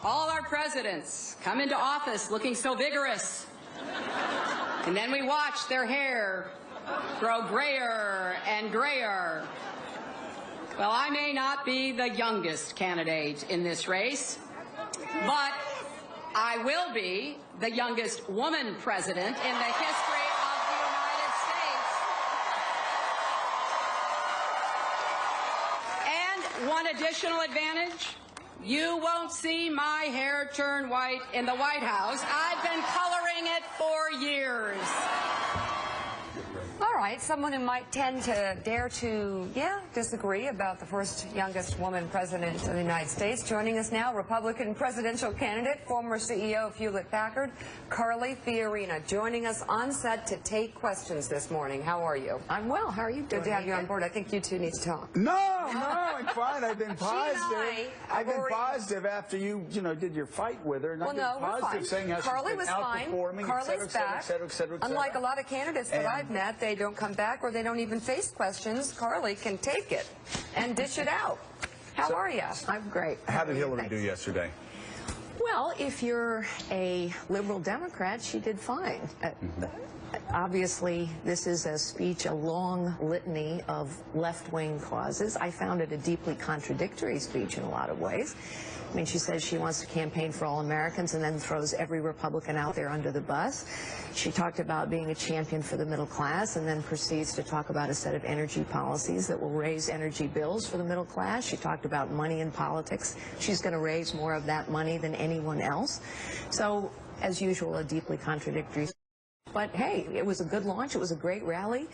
all our presidents come into office looking so vigorous, and then we watch their hair grow grayer and grayer. Well, I may not be the youngest candidate in this race, but I will be the youngest woman president in the history of the United States. And one additional advantage, you won't see my hair turn white in the White House. I've been coloring it for years. All right, someone who might tend to dare to, disagree about the first youngest woman president of the United States. Joining us now, Republican presidential candidate, former CEO of Hewlett-Packard, Carly Fiorina, joining us on set to take questions this morning. How are you? I'm well. How are you doing? Good to have you on board. I think you two need to talk. No, I'm fine. I've been positive. I've been positive after you did your fight with her. And I've been positive saying how Carly was fine. Carly's back. Et cetera. Unlike a lot of candidates that I've met, they don't come back or they don't even face questions. Carly can take it and dish it out. How are you? I'm great. How did Hillary do yesterday? Well, if you're a liberal Democrat, she did fine. Obviously, this is a speech, a long litany of left-wing causes. I found it a deeply contradictory speech in a lot of ways. I mean, she says she wants to campaign for all Americans and then throws every Republican out there under the bus. She talked about being a champion for the middle class and then proceeds to talk about a set of energy policies that will raise energy bills for the middle class. She talked about money in politics. She's going to raise more of that money than anyone else. So, as usual, a deeply contradictory. But hey, it was a good launch. It was a great rally.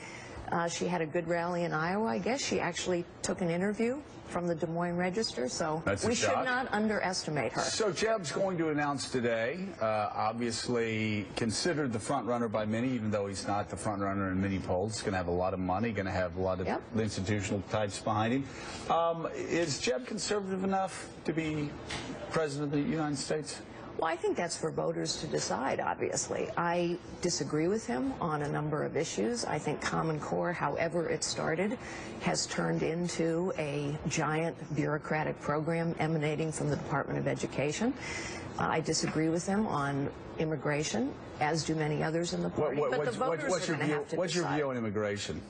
She had a good rally in Iowa, I guess. She actually took an interview from the Des Moines Register, so we should not underestimate her. So Jeb's going to announce today, obviously considered the front runner by many, even though he's not the front runner in many polls. He's going to have a lot of money, going to have a lot of institutional types behind him. Is Jeb conservative enough to be president of the United States? Well, I think that's for voters to decide, obviously. I disagree with him on a number of issues. I think Common Core, however it started, has turned into a giant bureaucratic program emanating from the Department of Education. I disagree with him on immigration, as do many others in the party. But the voters are going to have to decide. What's your view on immigration?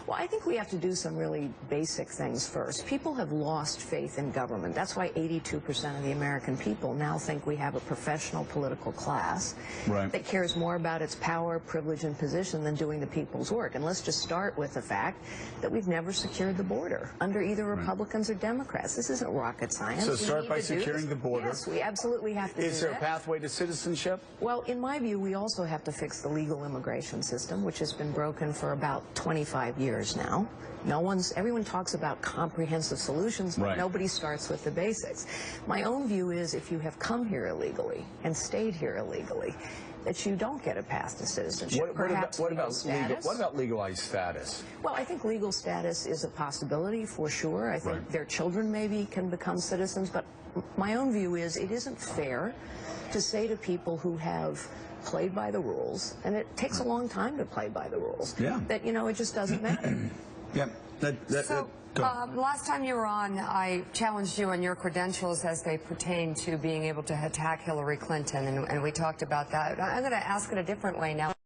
Well, I think we have to do some really basic things first. People have lost faith in government. That's why 82% of the American people now think we have a professional political class that cares more about its power, privilege, and position than doing the people's work. And let's just start with the fact that we've never secured the border under either Republicans or Democrats. This isn't rocket science. So start by securing the border. Yes, we absolutely have to do that. Is there a pathway to citizenship? Well, in my view, we also have to fix the legal immigration system, which has been broken for about 25 years now. Everyone talks about comprehensive solutions, but nobody starts with the basics. My own view is if you have come here illegally and stayed here illegally, that you don't get a path to citizenship. What about legalized status? Well, I think legal status is a possibility for sure. I think their children maybe can become citizens, but my own view is it isn't fair to say to people who have played by the rules, and it takes a long time to play by the rules, that, it just doesn't matter. Last time you were on, I challenged you on your credentials as they pertain to being able to attack Hillary Clinton, and we talked about that. I'm going to ask it a different way now. What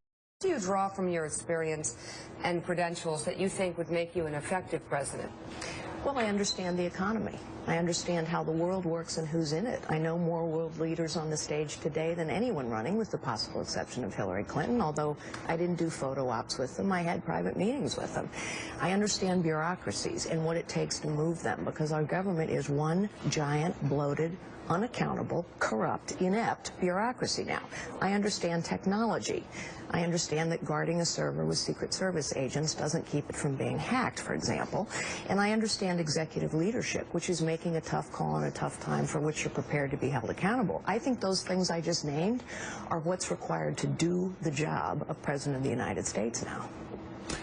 do you draw from your experience and credentials that you think would make you an effective president? Well, I understand the economy. I understand how the world works and who's in it. I know more world leaders on the stage today than anyone running, with the possible exception of Hillary Clinton, although I didn't do photo ops with them. I had private meetings with them. I understand bureaucracies and what it takes to move them, because our government is one giant, bloated, unaccountable, corrupt, inept bureaucracy now. I understand technology. I understand that guarding a server with Secret Service agents doesn't keep it from being hacked, for example. And I understand executive leadership, which is making a tough call in a tough time for which you're prepared to be held accountable. I think those things I just named are what's required to do the job of President of the United States now.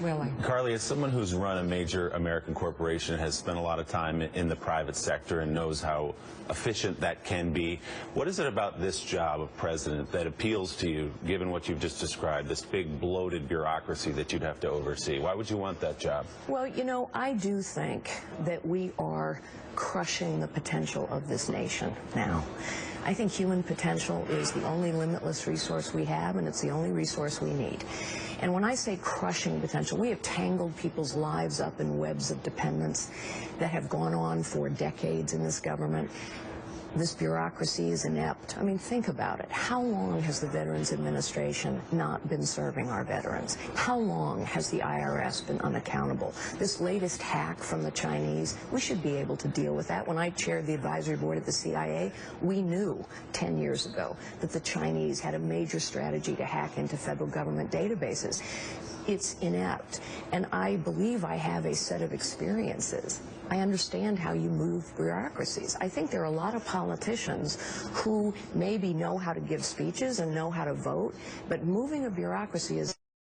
Really? Carly, as someone who's run a major American corporation, has spent a lot of time in the private sector and knows how efficient that can be, what is it about this job of president that appeals to you, given what you've just described, this big bloated bureaucracy that you'd have to oversee? Why would you want that job? Well, you know, I do think that we are crushing the potential of this nation now. I think human potential is the only limitless resource we have, and it's the only resource we need. And when I say crushing potential, we have tangled people's lives up in webs of dependence that have gone on for decades in this government. This bureaucracy is inept. I mean, think about it. How long has the Veterans Administration not been serving our veterans? How long has the IRS been unaccountable? This latest hack from the Chinese, we should be able to deal with that. When I chaired the advisory board at the CIA, we knew 10 years ago that the Chinese had a major strategy to hack into federal government databases. It's inept, and I believe I have a set of experiences. I understand how you move bureaucracies. I think there are a lot of politicians who maybe know how to give speeches and know how to vote, but moving a bureaucracy is a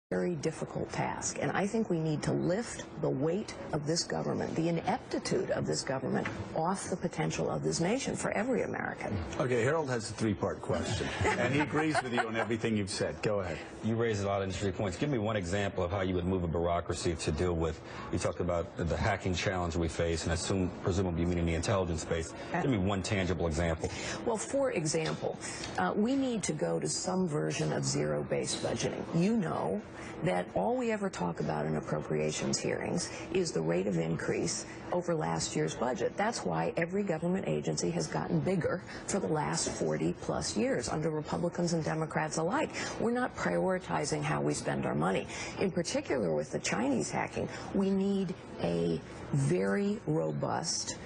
very difficult task, and I think we need to lift the weight of this government, the ineptitude of this government, off the potential of this nation for every American. Okay, Harold has a three-part question, and he agrees with you on everything you've said. Go ahead. You raised a lot of interesting points. Give me one example of how you would move a bureaucracy to deal with, you talked about the hacking challenge we face, and presumably you mean in the intelligence space. Give me one tangible example. Well, for example, we need to go to some version of zero-based budgeting. You know that all we ever talk about in appropriations hearings is the rate of increase over last year's budget. That's why every government agency has gotten bigger for the last 40-plus years under Republicans and Democrats alike. We're not prioritizing how we spend our money. In particular with the Chinese hacking, we need a very robust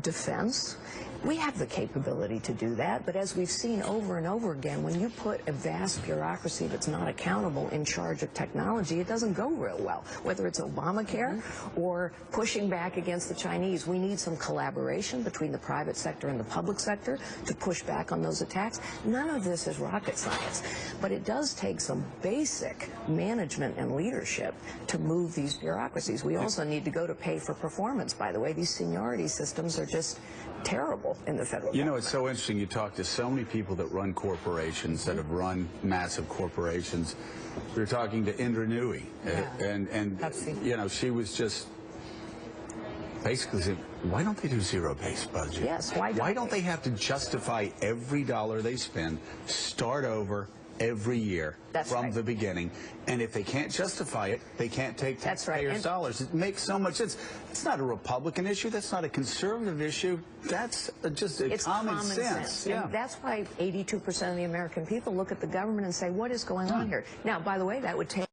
defense. We have the capability to do that, but as we've seen over and over again, when you put a vast bureaucracy that's not accountable in charge of technology, it doesn't go real well. Whether it's Obamacare or pushing back against the Chinese, we need some collaboration between the private sector and the public sector to push back on those attacks. None of this is rocket science, but it does take some basic management and leadership to move these bureaucracies. We also need to go to pay for performance, by the way. These seniority systems are just terrible in the federal government. You know, it's so interesting. You talk to so many people that run corporations, that have run massive corporations. We were talking to Indra Nooyi, and you know, she was just basically saying, why don't they do zero-based budget? Yes, why don't they have to justify every dollar they spend, start over every year from the beginning, and if they can't justify it, they can't take taxpayers' dollars. It makes so much sense. It's not a Republican issue. That's not a conservative issue. That's just common sense. Yeah. And that's why 82% of the American people look at the government and say, what is going on here? Now, by the way, that would take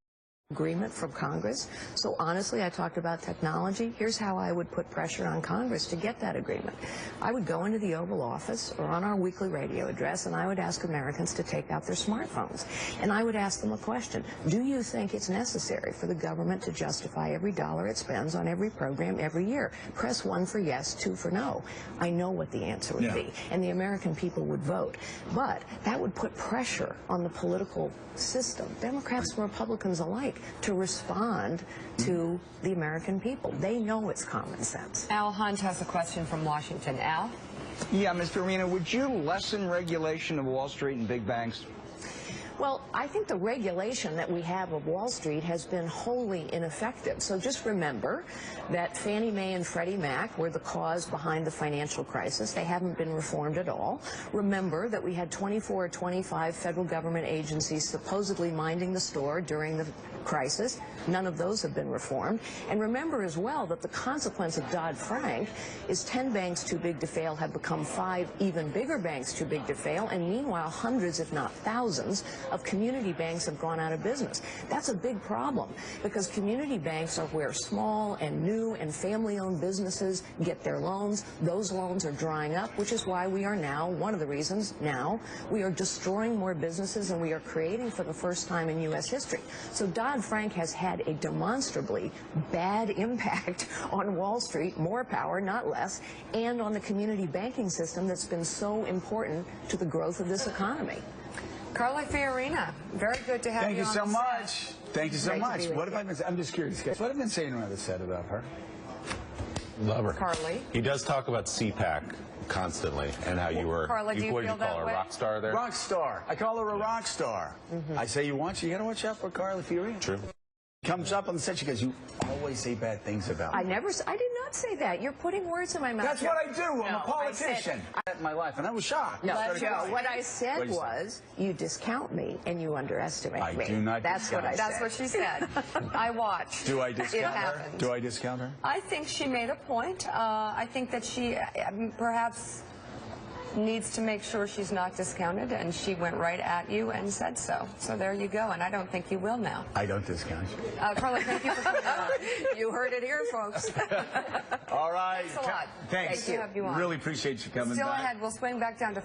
agreement from Congress. So honestly, I talked about technology. Here's how I would put pressure on Congress to get that agreement. I would go into the Oval Office or on our weekly radio address, and I would ask Americans to take out their smartphones. And I would ask them a question. Do you think it's necessary for the government to justify every dollar it spends on every program every year? Press 1 for yes, 2 for no. I know what the answer would be, and the American people would vote. But that would put pressure on the political system, Democrats and Republicans alike, to respond to the American people. They know it's common sense. Al Hunt has a question from Washington. Al? Yeah, Mr. Arena, would you lessen regulation of Wall Street and big banks? Well, I think the regulation that we have of Wall Street has been wholly ineffective. So just remember that Fannie Mae and Freddie Mac were the cause behind the financial crisis. They haven't been reformed at all. Remember that we had 24 or 25 federal government agencies supposedly minding the store during the crisis. None of those have been reformed. And remember as well that the consequence of Dodd-Frank is 10 banks too big to fail have become 5 even bigger banks too big to fail, and meanwhile hundreds, if not thousands, of community banks have gone out of business. That's a big problem, because community banks are where small and new and family-owned businesses get their loans. Those loans are drying up, which is why we are now, one of the reasons now, we are destroying more businesses than we are creating for the first time in U.S. history. So Dodd-Frank has had a demonstrably bad impact on Wall Street, more power, not less, and on the community banking system that's been so important to the growth of this economy. Carly Fiorina, very good to have Thank you you on so the much. set. Thank you so Great to much. be with What have you. I been saying? I'm just curious, guys. What have I been saying around the set about her? Love her. Carly. He does talk about CPAC constantly and how you were, Carla, do you what did feel you call that her, way? a rock star there? Rock star. I call her a rock star. I say you gotta watch out for Carly Fiorina. True. Comes up on the set, she goes, you always say bad things about me. I did not say that. You're putting words in my mouth. That's what I do. I'm No, a I said- politician. In my life, and I was shocked. No, I started Joe, crying. what I said What'd you say? was you discount me and you underestimate I me. do not That's what I discount. said. That's what she said. I watched. Do I It discount her? happened. Do I discount her? I think she made a point. I think that she perhaps needs to make sure she's not discounted, and she went right at you and said so. So there you go, and I don't think you will now. I don't discount you. Carly, thank you for coming on. You heard it here, folks. All right. Thanks a lot. Thanks. Great to have you on. Really appreciate you coming Still back. ahead, we'll swing back down to